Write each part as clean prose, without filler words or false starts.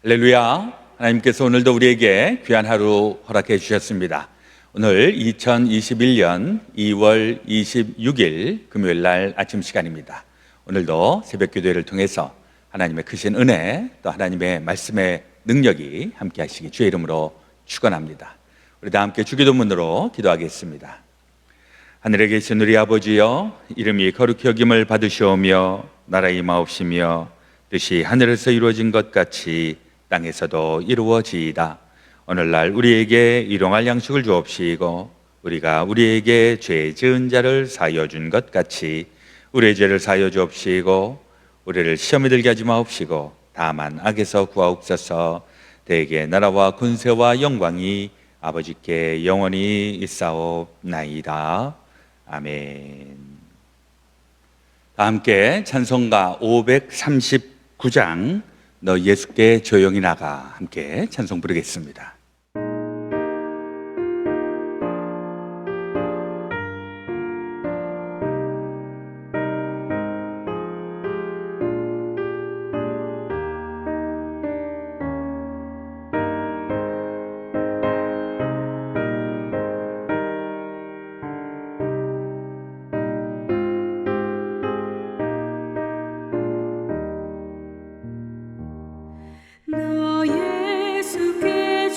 할렐루야. 하나님께서 오늘도 우리에게 귀한 하루 허락해 주셨습니다. 오늘 2021년 2월 26일 금요일 날 아침 시간입니다. 오늘도 새벽 기도회를 통해서 하나님의 크신 은혜, 또 하나님의 말씀의 능력이 함께 하시기 주의 이름으로 축원합니다. 우리 다 함께 주기도문으로 기도하겠습니다. 하늘에 계신 우리 아버지여, 이름이 거룩히 여김을 받으시오며 나라 임하옵시며 뜻이 하늘에서 이루어진 것 같이 땅에서도 이루어지이다. 오늘날 우리에게 일용할 양식을 주옵시고 우리가 우리에게 죄 지은 자를 사하여 준 것 같이 우리의 죄를 사하여 주옵시고 우리를 시험에 들게 하지 마옵시고 다만 악에서 구하옵소서. 대개 나라와 권세와 영광이 아버지께 영원히 있사옵나이다. 아멘. 다 함께 찬송가 539장 너 예수께 조용히 나가 함께 찬송 부르겠습니다. 너 예수께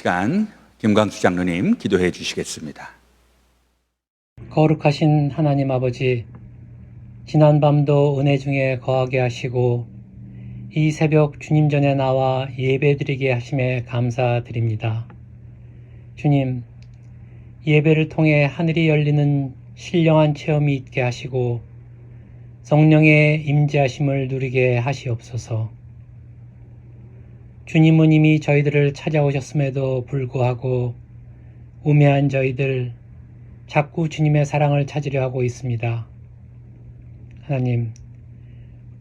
시간 김광수 장로님 기도해 주시겠습니다. 거룩하신 하나님 아버지, 지난밤도 은혜 중에 거하게 하시고 이 새벽 주님 전에 나와 예배드리게 하심에 감사드립니다. 주님, 예배를 통해 하늘이 열리는 신령한 체험이 있게 하시고 성령의 임재하심을 누리게 하시옵소서. 주님은 이미 저희들을 찾아오셨음에도 불구하고 우매한 저희들 자꾸 주님의 사랑을 찾으려 하고 있습니다. 하나님,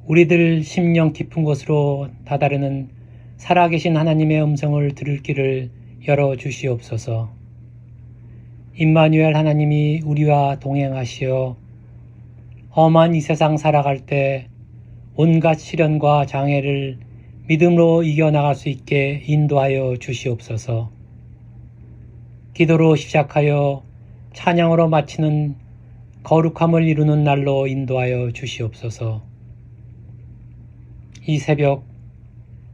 우리들 심령 깊은 곳으로 다다르는 살아계신 하나님의 음성을 들을 길을 열어주시옵소서. 임마누엘 하나님이 우리와 동행하시어 험한 이 세상 살아갈 때 온갖 시련과 장애를 믿음으로 이겨나갈 수 있게 인도하여 주시옵소서. 기도로 시작하여 찬양으로 마치는 거룩함을 이루는 날로 인도하여 주시옵소서. 이 새벽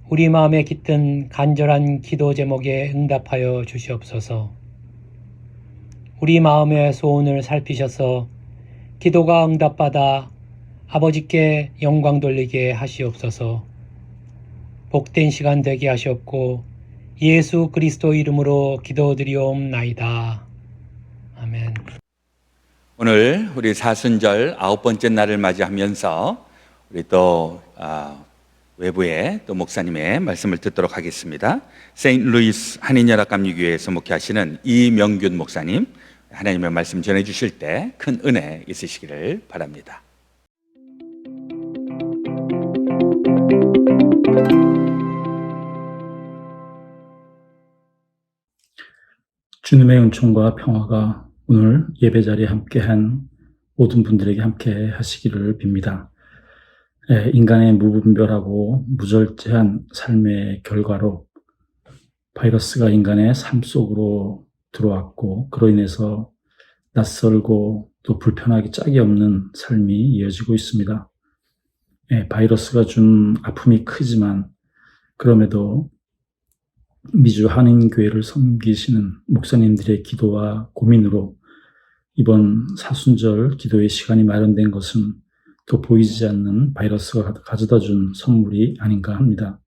우리 마음에 깃든 간절한 기도 제목에 응답하여 주시옵소서. 우리 마음의 소원을 살피셔서 기도가 응답받아 아버지께 영광 돌리게 하시옵소서. 복된 시간 되게 하시옵고 예수 그리스도 이름으로 기도드리옵나이다. 아멘. 오늘 우리 사순절 9번째 날을 맞이하면서 우리 또 외부에 또 목사님의 말씀을 듣도록 하겠습니다. 세인트루이스 한인연합감리교회에서 목회하시는 이명균 목사님, 하나님의 말씀 전해주실 때 큰 은혜 있으시기를 바랍니다. 주님의 은총과 평화가 오늘 예배 자리에 함께한 모든 분들에게 함께 하시기를 빕니다. 인간의 무분별하고 무절제한 삶의 결과로 바이러스가 인간의 삶 속으로 들어왔고 그로 인해서 낯설고 또 불편하기 짝이 없는 삶이 이어지고 있습니다. 바이러스가 준 아픔이 크지만 그럼에도 미주 한인교회를 섬기시는 목사님들의 기도와 고민으로 이번 사순절 기도의 시간이 마련된 것은 또 보이지 않는 바이러스가 가져다 준 선물이 아닌가 합니다.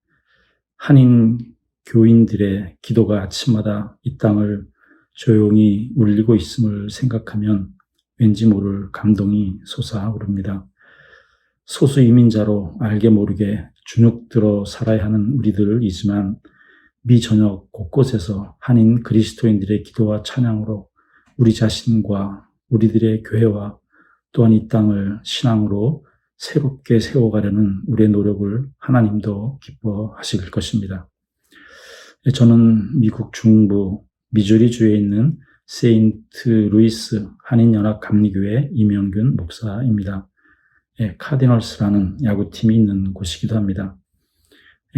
한인 교인들의 기도가 아침마다 이 땅을 조용히 울리고 있음을 생각하면 왠지 모를 감동이 솟아오릅니다. 소수 이민자로 알게 모르게 주눅들어 살아야 하는 우리들이지만 미전역 곳곳에서 한인 그리스도인들의 기도와 찬양으로 우리 자신과 우리들의 교회와 또한 이 땅을 신앙으로 새롭게 세워가려는 우리의 노력을 하나님도 기뻐하실 것입니다. 저는 미국 중부 미주리주에 있는 세인트루이스 한인연합감리교회 이명균 목사입니다. 카디널스라는 야구팀이 있는 곳이기도 합니다.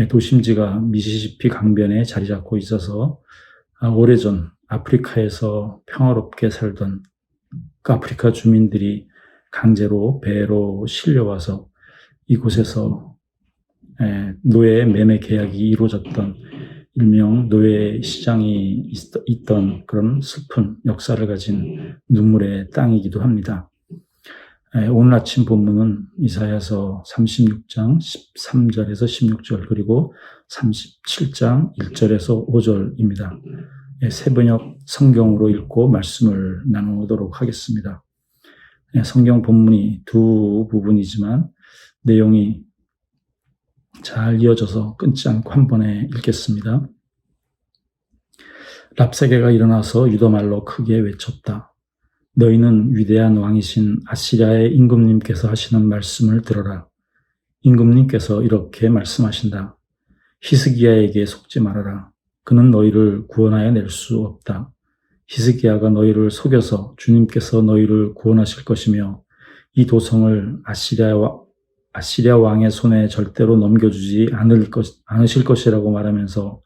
도심지가 미시시피 강변에 자리 잡고 있어서 오래전 아프리카에서 평화롭게 살던 그 아프리카 주민들이 강제로 배로 실려와서 이곳에서 노예 매매 계약이 이루어졌던 일명 노예 시장이 있던 그런 슬픈 역사를 가진 눈물의 땅이기도 합니다. 오늘 아침 본문은 이사야서 36장 13절에서 16절 그리고 37장 1절에서 5절입니다. 새번역 성경으로 읽고 말씀을 나누도록 하겠습니다. 성경 본문이 두 부분이지만 내용이 잘 이어져서 끊지 않고 한 번에 읽겠습니다. 랍사게가 일어나서 유다말로 크게 외쳤다. 너희는 위대한 왕이신 아시리아의 임금님께서 하시는 말씀을 들어라. 임금님께서 이렇게 말씀하신다. 히스기야에게 속지 말아라. 그는 너희를 구원하여 낼 수 없다. 히스기야가 너희를 속여서 주님께서 너희를 구원하실 것이며 이 도성을 아시리아 왕의 손에 절대로 넘겨주지 않으실 것이라고 말하면서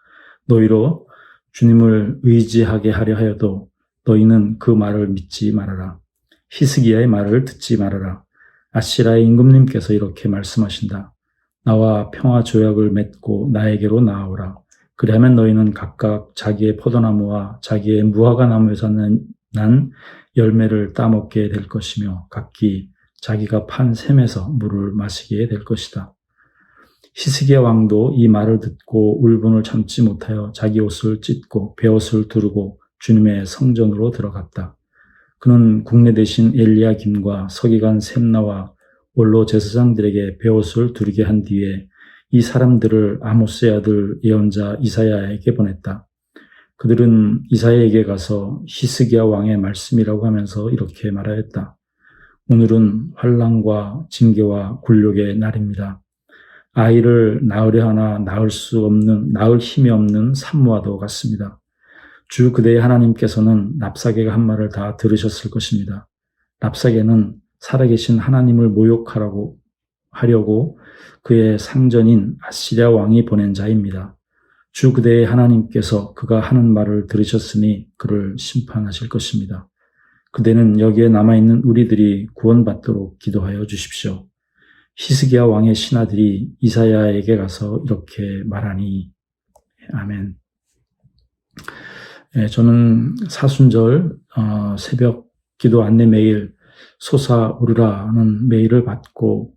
너희로 주님을 의지하게 하려 하여도 너희는 그 말을 믿지 말아라. 히스기야의 말을 듣지 말아라. 아시리아의 임금님께서 이렇게 말씀하신다. 나와 평화 조약을 맺고 나에게로 나아오라. 그리하면 너희는 각각 자기의 포도나무와 자기의 무화과 나무에서 난 열매를 따먹게 될 것이며 각기 자기가 판 샘에서 물을 마시게 될 것이다. 히스기야 왕도 이 말을 듣고 울분을 참지 못하여 자기 옷을 찢고 베옷을 두르고 주님의 성전으로 들어갔다. 그는 국내 대신 엘리야김과 서기관 셈나와 원로 제사장들에게 베옷을 두르게 한 뒤에 이 사람들을 아모스의 아들 예언자 이사야에게 보냈다. 그들은 이사야에게 가서 히스기야 왕의 말씀이라고 하면서 이렇게 말하였다. 오늘은 환난과 징계와 굴욕의 날입니다. 아이를 낳으려 하나 낳을 힘이 없는 산모와도 같습니다. 주 그대의 하나님께서는 랍사게가 한 말을 다 들으셨을 것입니다. 랍사게는 살아계신 하나님을 모욕하려고 그의 상전인 아시리아 왕이 보낸 자입니다. 주 그대의 하나님께서 그가 하는 말을 들으셨으니 그를 심판하실 것입니다. 그대는 여기에 남아있는 우리들이 구원받도록 기도하여 주십시오. 히스기야 왕의 신하들이 이사야에게 가서 이렇게 말하니 아멘. 저는 사순절 새벽 기도 안내 메일 솟아오르라는 메일을 받고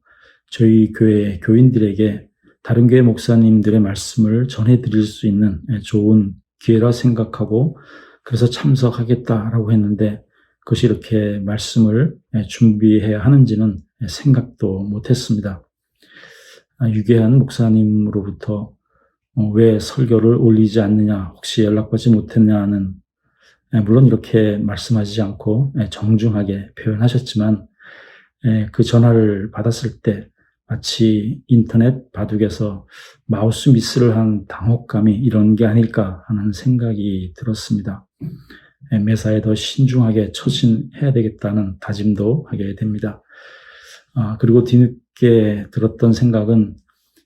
저희 교회 교인들에게 다른 교회 목사님들의 말씀을 전해드릴 수 있는 좋은 기회라 생각하고 그래서 참석하겠다라고 했는데 그것이 이렇게 말씀을 준비해야 하는지는 생각도 못했습니다. 유계한 목사님으로부터 왜 설교를 올리지 않느냐, 혹시 연락받지 못했냐는 물론 이렇게 말씀하시지 않고 정중하게 표현하셨지만 그 전화를 받았을 때 마치 인터넷 바둑에서 마우스 미스를 한 당혹감이 이런 게 아닐까 하는 생각이 들었습니다. 매사에 더 신중하게 처신해야 되겠다는 다짐도 하게 됩니다. 그리고 뒤늦게 들었던 생각은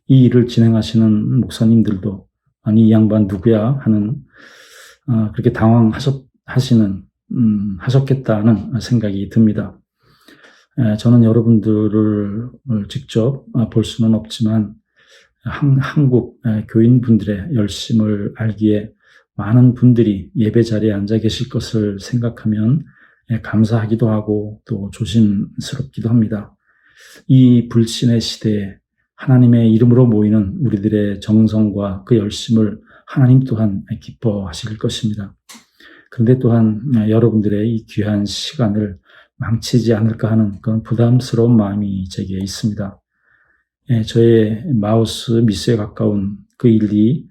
이 일을 진행하시는 목사님들도 아니 이 양반 누구야 하는 그렇게 하셨겠다는 생각이 듭니다. 저는 여러분들을 직접 볼 수는 없지만 한국 교인분들의 열심을 알기에 많은 분들이 예배 자리에 앉아 계실 것을 생각하면 감사하기도 하고 또 조심스럽기도 합니다. 이 불신의 시대에 하나님의 이름으로 모이는 우리들의 정성과 그 열심을 하나님 또한 기뻐하실 것입니다. 그런데 또한 여러분들의 이 귀한 시간을 망치지 않을까 하는 그런 부담스러운 마음이 제게 있습니다. 저의 마우스 미스에 가까운 그 일이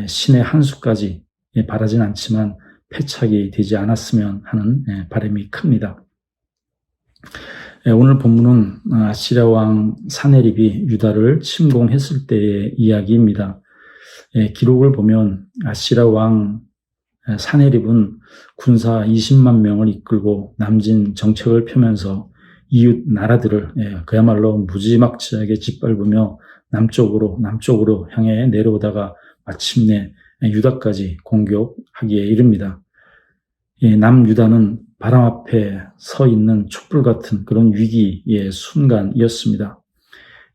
신의 한 수까지 바라진 않지만 패착이 되지 않았으면 하는 바람이 큽니다. 오늘 본문은 아시리아 왕 사네립이 유다를 침공했을 때의 이야기입니다. 기록을 보면 아시리아 왕 사네립은 군사 20만 명을 이끌고 남진 정책을 펴면서 이웃 나라들을 그야말로 무지막지하게 짓밟으며 남쪽으로 향해 내려오다가 마침내 유다까지 공격하기에 이릅니다. 남유다는 바람 앞에 서 있는 촛불 같은 그런 위기의 순간이었습니다.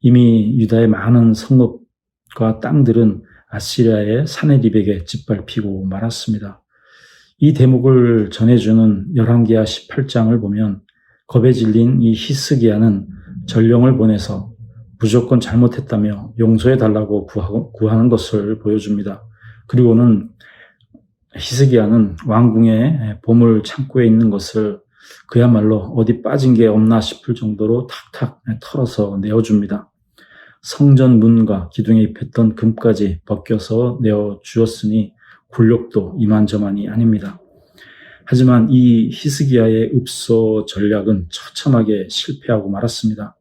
이미 유다의 많은 성읍과 땅들은 아시리아의 사네립에게 짓밟히고 말았습니다. 이 대목을 전해주는 열왕기하 18장을 보면 겁에 질린 이 히스기야는 전령을 보내서 무조건 잘못했다며 용서해달라고 구하는 것을 보여줍니다. 그리고는 히스기야는 왕궁의 보물 창고에 있는 것을 그야말로 어디 빠진 게 없나 싶을 정도로 탁탁 털어서 내어줍니다. 성전 문과 기둥에 입혔던 금까지 벗겨서 내어주었으니 굴욕도 이만저만이 아닙니다. 하지만 이 히스기야의 읍소 전략은 처참하게 실패하고 말았습니다.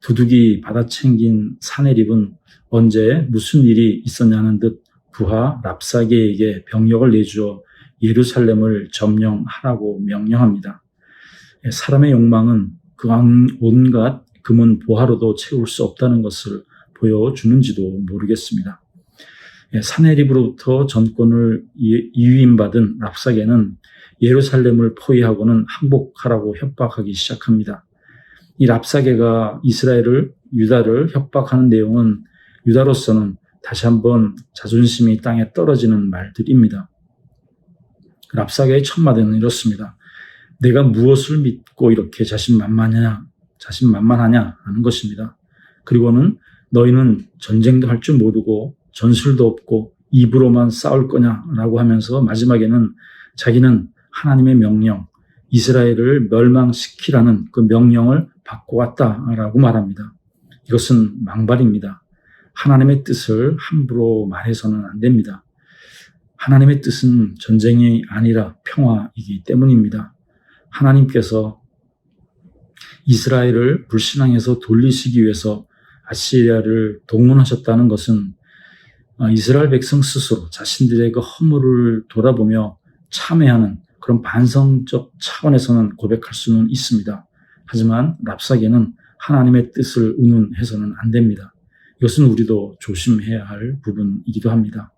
두둑이 받아챙긴 사네립은 언제 무슨 일이 있었냐는 듯 부하 랍사게에게 병력을 내주어 예루살렘을 점령하라고 명령합니다. 사람의 욕망은 그 온갖 금은 보화로도 채울 수 없다는 것을 보여주는지도 모르겠습니다. 사네립으로부터 전권을 위임받은 랍사게는 예루살렘을 포위하고는 항복하라고 협박하기 시작합니다. 이 랍사게가 유다를 협박하는 내용은 유다로서는 다시 한번 자존심이 땅에 떨어지는 말들입니다. 랍사게의 첫 마디는 이렇습니다. 내가 무엇을 믿고 이렇게 자신만만하냐 하는 것입니다. 그리고는 너희는 전쟁도 할 줄 모르고 전술도 없고 입으로만 싸울 거냐라고 하면서 마지막에는 자기는 하나님의 명령, 이스라엘을 멸망시키라는 그 명령을 받고 왔다라고 말합니다. 이것은 망발입니다. 하나님의 뜻을 함부로 말해서는 안 됩니다. 하나님의 뜻은 전쟁이 아니라 평화이기 때문입니다. 하나님께서 이스라엘을 불신앙에서 돌리시기 위해서 아시리아를 동원하셨다는 것은 이스라엘 백성 스스로 자신들의 그 허물을 돌아보며 참회하는 그런 반성적 차원에서는 고백할 수는 있습니다. 하지만 랍사게는 하나님의 뜻을 운운해서는 안 됩니다. 이것은 우리도 조심해야 할 부분이기도 합니다.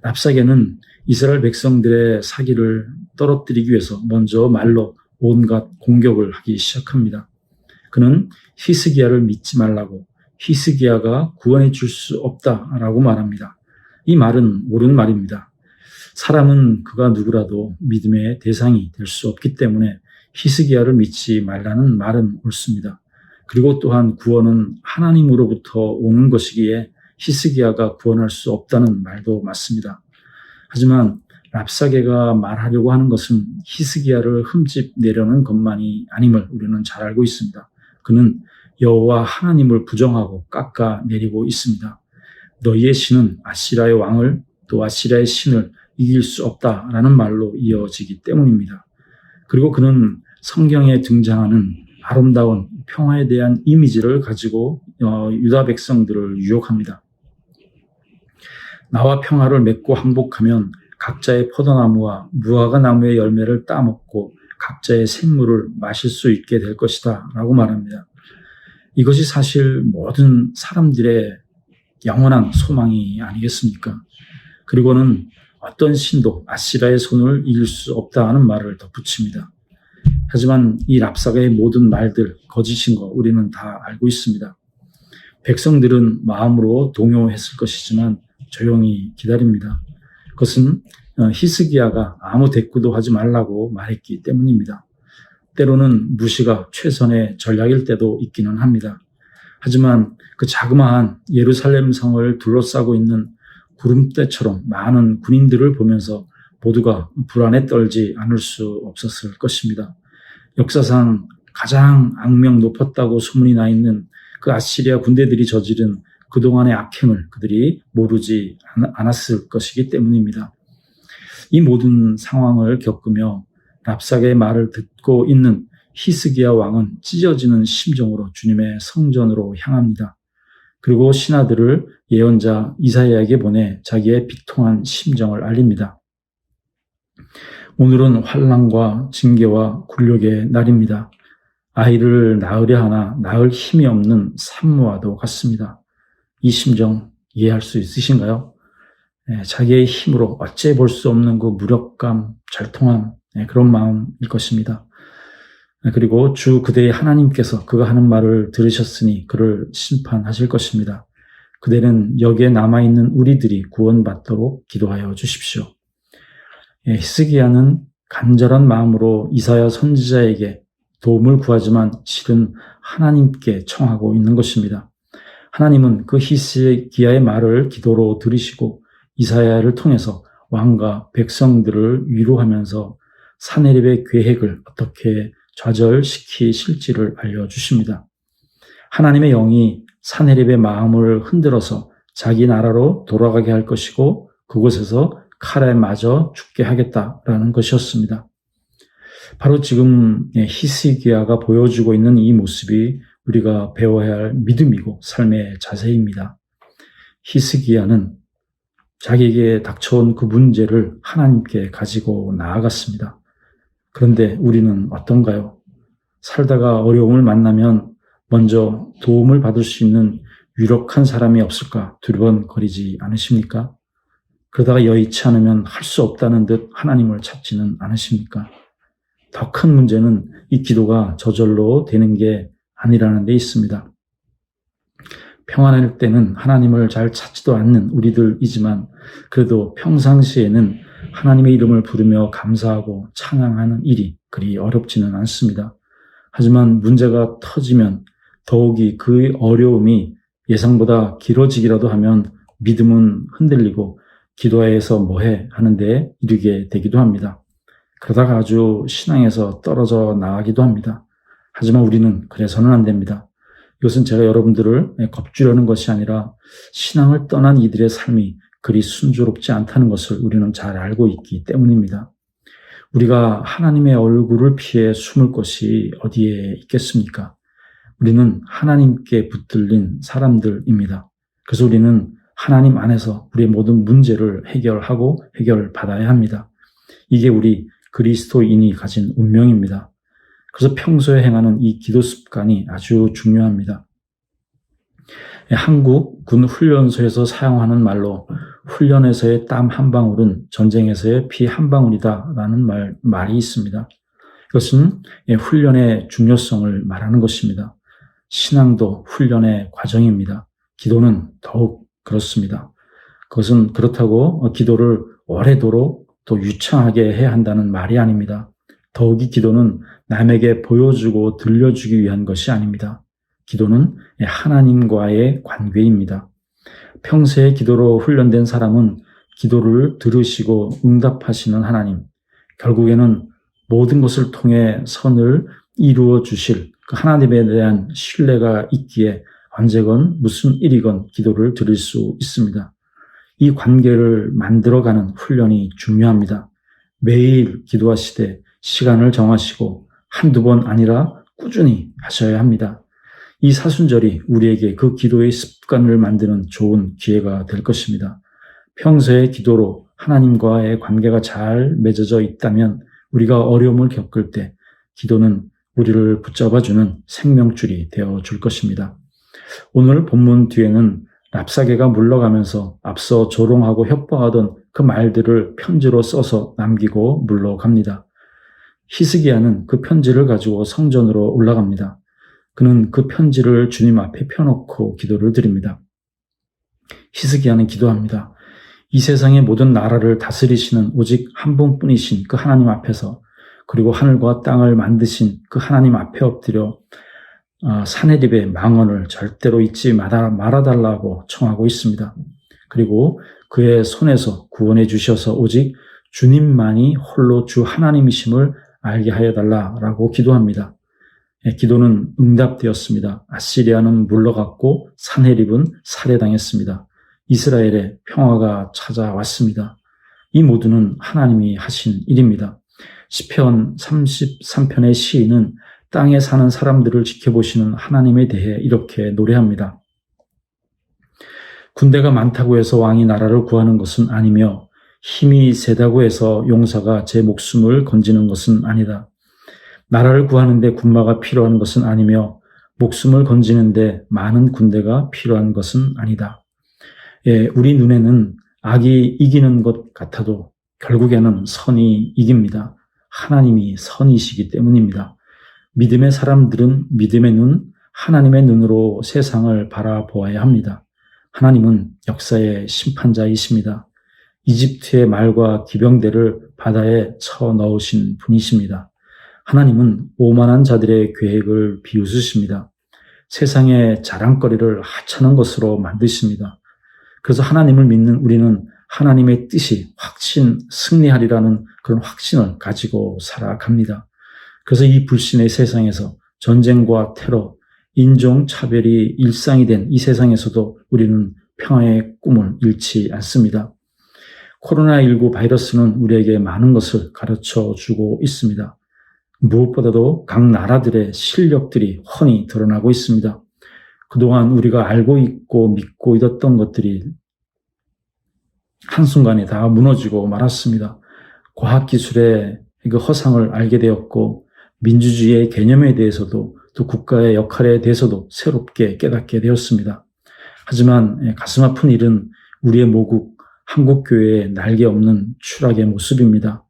랍사게는 이스라엘 백성들의 사기를 떨어뜨리기 위해서 먼저 말로 온갖 공격을 하기 시작합니다. 그는 히스기야를 믿지 말라고, 히스기야가 구원해 줄 수 없다라고 말합니다. 이 말은 옳은 말입니다. 사람은 그가 누구라도 믿음의 대상이 될 수 없기 때문에 히스기야를 믿지 말라는 말은 옳습니다. 그리고 또한 구원은 하나님으로부터 오는 것이기에 히스기야가 구원할 수 없다는 말도 맞습니다. 하지만 랍사게가 말하려고 하는 것은 히스기야를 흠집내려는 것만이 아님을 우리는 잘 알고 있습니다. 그는 여호와 하나님을 부정하고 깎아내리고 있습니다. 너희의 신은 아시라의 왕을 또 아시라의 신을 이길 수 없다라는 말로 이어지기 때문입니다. 그리고 그는 성경에 등장하는 아름다운 평화에 대한 이미지를 가지고 유다 백성들을 유혹합니다. 나와 평화를 맺고 항복하면 각자의 포도나무와 무화과 나무의 열매를 따먹고 각자의 생물을 마실 수 있게 될 것이다 라고 말합니다. 이것이 사실 모든 사람들의 영원한 소망이 아니겠습니까? 그리고는 어떤 신도 아시라의 손을 이길 수 없다는 말을 덧붙입니다. 하지만 이 랍사게의 모든 말들 거짓인 거 우리는 다 알고 있습니다. 백성들은 마음으로 동요했을 것이지만 조용히 기다립니다. 그것은 히스기야가 아무 대꾸도 하지 말라고 말했기 때문입니다. 때로는 무시가 최선의 전략일 때도 있기는 합니다. 하지만 그 자그마한 예루살렘 성을 둘러싸고 있는 구름대처럼 많은 군인들을 보면서 모두가 불안에 떨지 않을 수 없었을 것입니다. 역사상 가장 악명 높았다고 소문이 나 있는 그 아시리아 군대들이 저지른 그동안의 악행을 그들이 모르지 않았을 것이기 때문입니다. 이 모든 상황을 겪으며 랍사게의 말을 듣고 있는 히스기야 왕은 찢어지는 심정으로 주님의 성전으로 향합니다. 그리고 신하들을 예언자 이사야에게 보내 자기의 비통한 심정을 알립니다. 오늘은 환난과 징계와 굴욕의 날입니다. 아이를 낳으려 하나 낳을 힘이 없는 산모와도 같습니다. 이 심정 이해할 수 있으신가요? 자기의 힘으로 어째 볼 수 없는 그 무력감, 절통함, 그런 마음일 것입니다. 그리고 주 그대의 하나님께서 그가 하는 말을 들으셨으니 그를 심판하실 것입니다. 그대는 여기에 남아있는 우리들이 구원받도록 기도하여 주십시오. 히스기야는 간절한 마음으로 이사야 선지자에게 도움을 구하지만 실은 하나님께 청하고 있는 것입니다. 하나님은 그 히스기야의 말을 기도로 들으시고 이사야를 통해서 왕과 백성들을 위로하면서 사내립의 계획을 어떻게 좌절시키실지를 알려주십니다. 하나님의 영이 사내립의 마음을 흔들어서 자기 나라로 돌아가게 할 것이고 그곳에서 칼에 맞아 죽게 하겠다라는 것이었습니다. 바로 지금 히스기야가 보여주고 있는 이 모습이 우리가 배워야 할 믿음이고 삶의 자세입니다. 히스기야는 자기에게 닥쳐온 그 문제를 하나님께 가지고 나아갔습니다. 그런데 우리는 어떤가요? 살다가 어려움을 만나면 먼저 도움을 받을 수 있는 유력한 사람이 없을까 두려워거리지 않으십니까? 그러다가 여의치 않으면 할 수 없다는 듯 하나님을 찾지는 않으십니까? 더 큰 문제는 이 기도가 저절로 되는 게 아니라는 데 있습니다. 평안할 때는 하나님을 잘 찾지도 않는 우리들이지만 그래도 평상시에는 하나님의 이름을 부르며 감사하고 찬양하는 일이 그리 어렵지는 않습니다. 하지만 문제가 터지면 더욱이 그 어려움이 예상보다 길어지기라도 하면 믿음은 흔들리고 기도해서 뭐해 하는 데 이르게 되기도 합니다. 그러다가 아주 신앙에서 떨어져 나가기도 합니다. 하지만 우리는 그래서는 안 됩니다. 이것은 제가 여러분들을 겁주려는 것이 아니라 신앙을 떠난 이들의 삶이 그리 순조롭지 않다는 것을 우리는 잘 알고 있기 때문입니다. 우리가 하나님의 얼굴을 피해 숨을 곳이 어디에 있겠습니까? 우리는 하나님께 붙들린 사람들입니다. 그래서 우리는 하나님 안에서 우리의 모든 문제를 해결하고 해결받아야 합니다. 이게 우리 그리스도인이 가진 운명입니다. 그래서 평소에 행하는 이 기도 습관이 아주 중요합니다. 한국 군 훈련소에서 사용하는 말로 훈련에서의 땀 한 방울은 전쟁에서의 피 한 방울이다라는 말이 있습니다. 이것은 훈련의 중요성을 말하는 것입니다. 신앙도 훈련의 과정입니다. 기도는 더욱 그렇습니다. 그것은 그렇다고 기도를 오래도록 또 유창하게 해야 한다는 말이 아닙니다. 더욱이 기도는 남에게 보여주고 들려주기 위한 것이 아닙니다. 기도는 하나님과의 관계입니다. 평소에 기도로 훈련된 사람은 기도를 들으시고 응답하시는 하나님, 결국에는 모든 것을 통해 선을 이루어 주실 그 하나님에 대한 신뢰가 있기에 언제건 무슨 일이건 기도를 드릴 수 있습니다. 이 관계를 만들어가는 훈련이 중요합니다. 매일 기도하시되 시간을 정하시고 한두 번 아니라 꾸준히 하셔야 합니다. 이 사순절이 우리에게 그 기도의 습관을 만드는 좋은 기회가 될 것입니다. 평소에 기도로 하나님과의 관계가 잘 맺어져 있다면 우리가 어려움을 겪을 때 기도는 우리를 붙잡아주는 생명줄이 되어줄 것입니다. 오늘 본문 뒤에는 랍사게가 물러가면서 앞서 조롱하고 협박하던 그 말들을 편지로 써서 남기고 물러갑니다. 히스기야는 그 편지를 가지고 성전으로 올라갑니다. 그는 그 편지를 주님 앞에 펴놓고 기도를 드립니다. 히스기야는 기도합니다. 이 세상의 모든 나라를 다스리시는 오직 한 분뿐이신 그 하나님 앞에서 그리고 하늘과 땅을 만드신 그 하나님 앞에 엎드려 사내립의 망언을 절대로 잊지 말아달라고 청하고 있습니다. 그리고 그의 손에서 구원해 주셔서 오직 주님만이 홀로 주 하나님이심을 알게 하여 달라라고 기도합니다. 기도는 응답되었습니다. 아시리아는 물러갔고 사내립은 살해당했습니다. 이스라엘의 평화가 찾아왔습니다. 이 모두는 하나님이 하신 일입니다. 시편 33편의 시인은 땅에 사는 사람들을 지켜보시는 하나님에 대해 이렇게 노래합니다. 군대가 많다고 해서 왕이 나라를 구하는 것은 아니며 힘이 세다고 해서 용사가 제 목숨을 건지는 것은 아니다. 나라를 구하는데 군마가 필요한 것은 아니며 목숨을 건지는데 많은 군대가 필요한 것은 아니다. 우리 눈에는 악이 이기는 것 같아도 결국에는 선이 이깁니다. 하나님이 선이시기 때문입니다. 믿음의 사람들은 믿음의 눈, 하나님의 눈으로 세상을 바라보아야 합니다. 하나님은 역사의 심판자이십니다. 이집트의 말과 기병대를 바다에 쳐넣으신 분이십니다. 하나님은 오만한 자들의 계획을 비웃으십니다. 세상의 자랑거리를 하찮은 것으로 만드십니다. 그래서 하나님을 믿는 우리는 하나님의 뜻이 승리하리라는 그런 확신을 가지고 살아갑니다. 그래서 이 불신의 세상에서 전쟁과 테러, 인종차별이 일상이 된 이 세상에서도 우리는 평화의 꿈을 잃지 않습니다. 코로나19 바이러스는 우리에게 많은 것을 가르쳐 주고 있습니다. 무엇보다도 각 나라들의 실력들이 훤히 드러나고 있습니다. 그동안 우리가 알고 있고 믿고 있었던 것들이 한순간에 다 무너지고 말았습니다. 과학기술의 그 허상을 알게 되었고 민주주의의 개념에 대해서도 또 국가의 역할에 대해서도 새롭게 깨닫게 되었습니다. 하지만 가슴 아픈 일은 우리의 모국 한국교회의 날개 없는 추락의 모습입니다.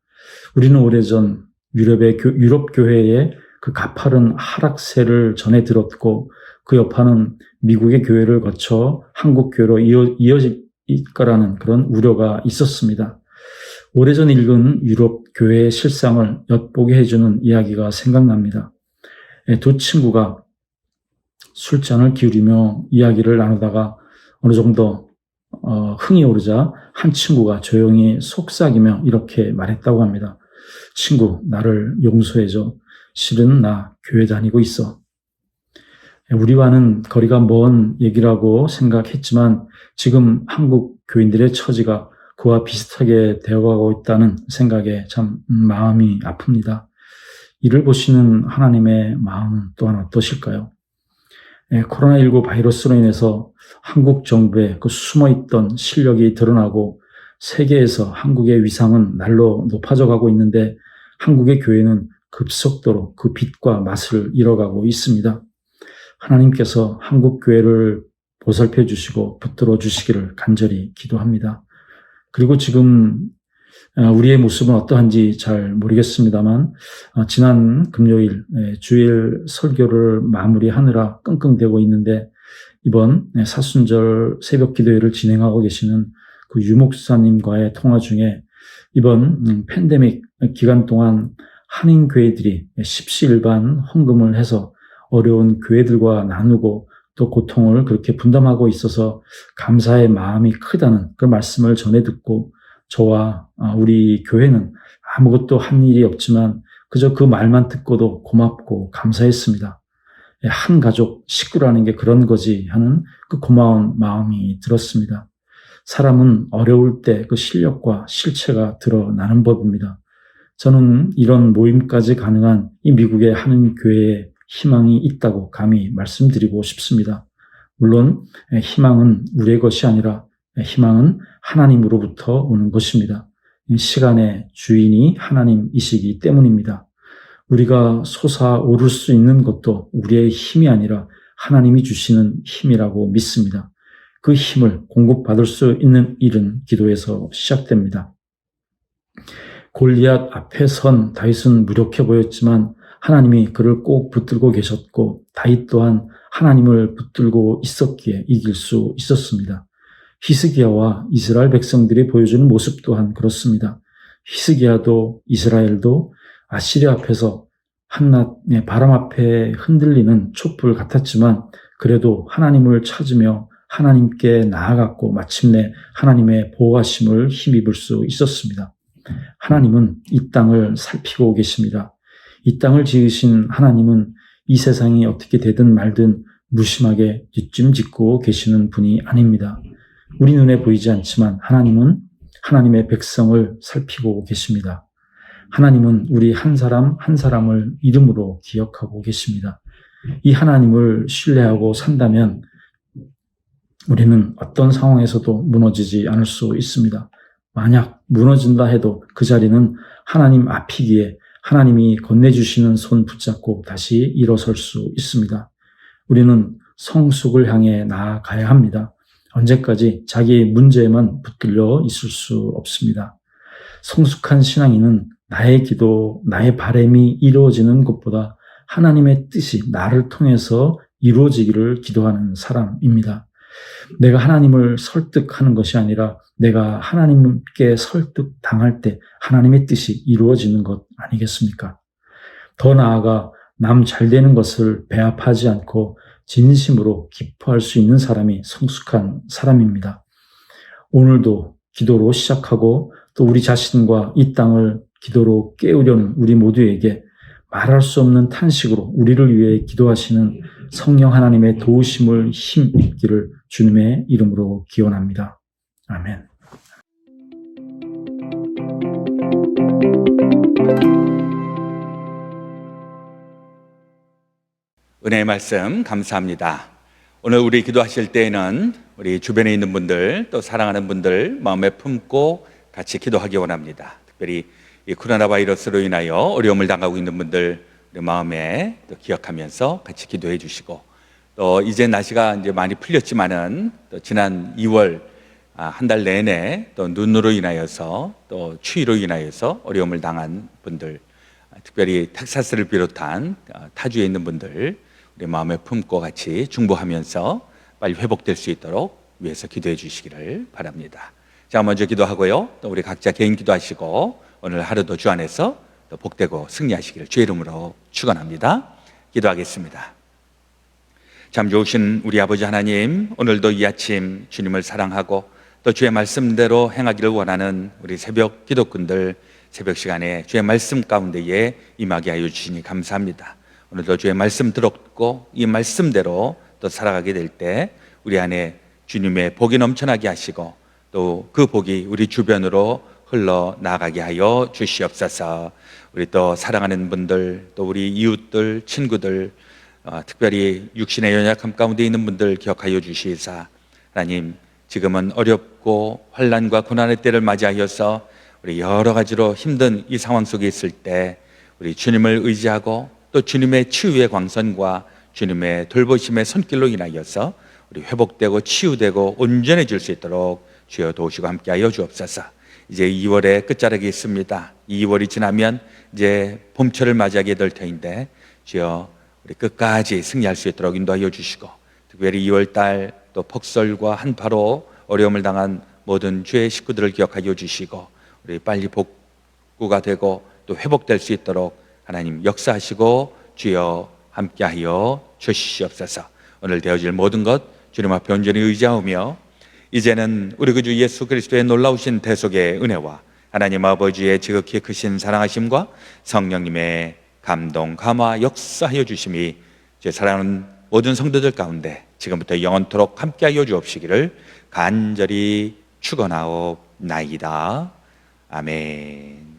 우리는 오래전 유럽 교회의 그 가파른 하락세를 전해 들었고 그 여파는 미국의 교회를 거쳐 한국 교회로 이어질 거라는 그런 우려가 있었습니다. 오래전 읽은 유럽 교회의 실상을 엿보게 해주는 이야기가 생각납니다. 두 친구가 술잔을 기울이며 이야기를 나누다가 어느 정도 흥이 오르자 한 친구가 조용히 속삭이며 이렇게 말했다고 합니다. 친구, 나를 용서해줘. 실은 나 교회 다니고 있어. 우리와는 거리가 먼 얘기라고 생각했지만 지금 한국 교인들의 처지가 그와 비슷하게 되어가고 있다는 생각에 참 마음이 아픕니다. 이를 보시는 하나님의 마음은 또한 어떠실까요? 코로나19 바이러스로 인해서 한국 정부의 그 숨어있던 실력이 드러나고 세계에서 한국의 위상은 날로 높아져 가고 있는데 한국의 교회는 급속도로 그 빛과 맛을 잃어가고 있습니다. 하나님께서 한국 교회를 보살펴 주시고 붙들어 주시기를 간절히 기도합니다. 그리고 지금 우리의 모습은 어떠한지 잘 모르겠습니다만 지난 금요일 주일 설교를 마무리하느라 끙끙대고 있는데 이번 사순절 새벽 기도회를 진행하고 계시는 그 유목사님과의 통화 중에 이번 팬데믹 기간 동안 한인교회들이 십시일반 헌금을 해서 어려운 교회들과 나누고 또 고통을 그렇게 분담하고 있어서 감사의 마음이 크다는 그 말씀을 전해 듣고 저와 우리 교회는 아무것도 한 일이 없지만 그저 그 말만 듣고도 고맙고 감사했습니다. 한 가족 식구라는 게 그런 거지 하는 그 고마운 마음이 들었습니다. 사람은 어려울 때 그 실력과 실체가 드러나는 법입니다. 저는 이런 모임까지 가능한 이 미국의 한인 교회에 희망이 있다고 감히 말씀드리고 싶습니다. 물론 희망은 우리의 것이 아니라 희망은 하나님으로부터 오는 것입니다. 시간의 주인이 하나님이시기 때문입니다. 우리가 솟아오를 수 있는 것도 우리의 힘이 아니라 하나님이 주시는 힘이라고 믿습니다. 그 힘을 공급받을 수 있는 일은 기도에서 시작됩니다. 골리앗 앞에 선 다윗은 무력해 보였지만 하나님이 그를 꼭 붙들고 계셨고 다윗 또한 하나님을 붙들고 있었기에 이길 수 있었습니다. 히스기야와 이스라엘 백성들이 보여주는 모습 또한 그렇습니다. 히스기야도 이스라엘도 아시리아 앞에서 한낮의 바람 앞에 흔들리는 촛불 같았지만 그래도 하나님을 찾으며 하나님께 나아갔고 마침내 하나님의 보호하심을 힘입을 수 있었습니다. 하나님은 이 땅을 살피고 계십니다. 이 땅을 지으신 하나님은 이 세상이 어떻게 되든 말든 무심하게 뒷짐짓고 계시는 분이 아닙니다. 우리 눈에 보이지 않지만 하나님은 하나님의 백성을 살피고 계십니다. 하나님은 우리 한 사람 한 사람을 이름으로 기억하고 계십니다. 이 하나님을 신뢰하고 산다면 우리는 어떤 상황에서도 무너지지 않을 수 있습니다. 만약 무너진다 해도 그 자리는 하나님 앞이기에 하나님이 건네주시는 손 붙잡고 다시 일어설 수 있습니다. 우리는 성숙을 향해 나아가야 합니다. 언제까지 자기 문제에만 붙들려 있을 수 없습니다. 성숙한 신앙인은 나의 기도, 나의 바람이 이루어지는 것보다 하나님의 뜻이 나를 통해서 이루어지기를 기도하는 사람입니다. 내가 하나님을 설득하는 것이 아니라 내가 하나님께 설득당할 때 하나님의 뜻이 이루어지는 것 아니겠습니까? 더 나아가 남 잘되는 것을 배합하지 않고 진심으로 기뻐할 수 있는 사람이 성숙한 사람입니다. 오늘도 기도로 시작하고 또 우리 자신과 이 땅을 기도로 깨우려는 우리 모두에게 말할 수 없는 탄식으로 우리를 위해 기도하시는 성령 하나님의 도우심을 힘입기를 주님의 이름으로 기원합니다. 아멘. 은혜의 말씀 감사합니다. 오늘 우리 기도하실 때에는 우리 주변에 있는 분들 또 사랑하는 분들 마음에 품고 같이 기도하기 원합니다. 특별히 이 코로나 바이러스로 인하여 어려움을 당하고 있는 분들 우리 마음에 또 기억하면서 같이 기도해 주시고 또 이제 날씨가 이제 많이 풀렸지만은 또 지난 2월 한 달 내내 또 눈으로 인하여서 또 추위로 인하여서 어려움을 당한 분들 특별히 텍사스를 비롯한 타주에 있는 분들 우리 마음에 품고 같이 중보하면서 빨리 회복될 수 있도록 위해서 기도해 주시기를 바랍니다. 자, 먼저 기도하고요. 또 우리 각자 개인 기도하시고 오늘 하루도 주 안에서 또 복되고 승리하시기를 주의 이름으로 축원합니다. 기도하겠습니다. 참 좋으신 우리 아버지 하나님, 오늘도 이 아침 주님을 사랑하고 또 주의 말씀대로 행하기를 원하는 우리 새벽 기도꾼들 새벽 시간에 주의 말씀 가운데에 임하게 하여 주시니 감사합니다. 오늘도 주의 말씀 들었고 이 말씀대로 또 살아가게 될 때 우리 안에 주님의 복이 넘쳐나게 하시고 또 그 복이 우리 주변으로 흘러나가게 하여 주시옵소서. 우리 또 사랑하는 분들, 또 우리 이웃들, 친구들, 특별히 육신의 연약함 가운데 있는 분들 기억하여 주시사, 하나님 지금은 어렵고 환난과 고난의 때를 맞이하여서 우리 여러 가지로 힘든 이 상황 속에 있을 때 우리 주님을 의지하고 또 주님의 치유의 광선과 주님의 돌보심의 손길로 인하여서 우리 회복되고 치유되고 온전해질 수 있도록 주여 도우시고 함께하여 주옵소서. 이제 2월의 끝자락이 있습니다. 2월이 지나면 이제 봄철을 맞이하게 될 터인데 주여 우리 끝까지 승리할 수 있도록 인도하여 주시고, 특별히 2월달 또 폭설과 한파로 어려움을 당한 모든 주의 식구들을 기억하여 주시고 우리 빨리 복구가 되고 또 회복될 수 있도록 하나님 역사하시고 주여 함께하여 주시옵소서. 오늘 되어질 모든 것 주님 앞에 온전히 의지하오며 이제는 우리 구주 예수 그리스도의 놀라우신 대속의 은혜와 하나님 아버지의 지극히 크신 사랑하심과 성령님의 감동, 감화, 역사하여 주심이 제 사랑하는 모든 성도들 가운데 지금부터 영원토록 함께하여 주옵시기를 간절히 축원하옵나이다. 아멘.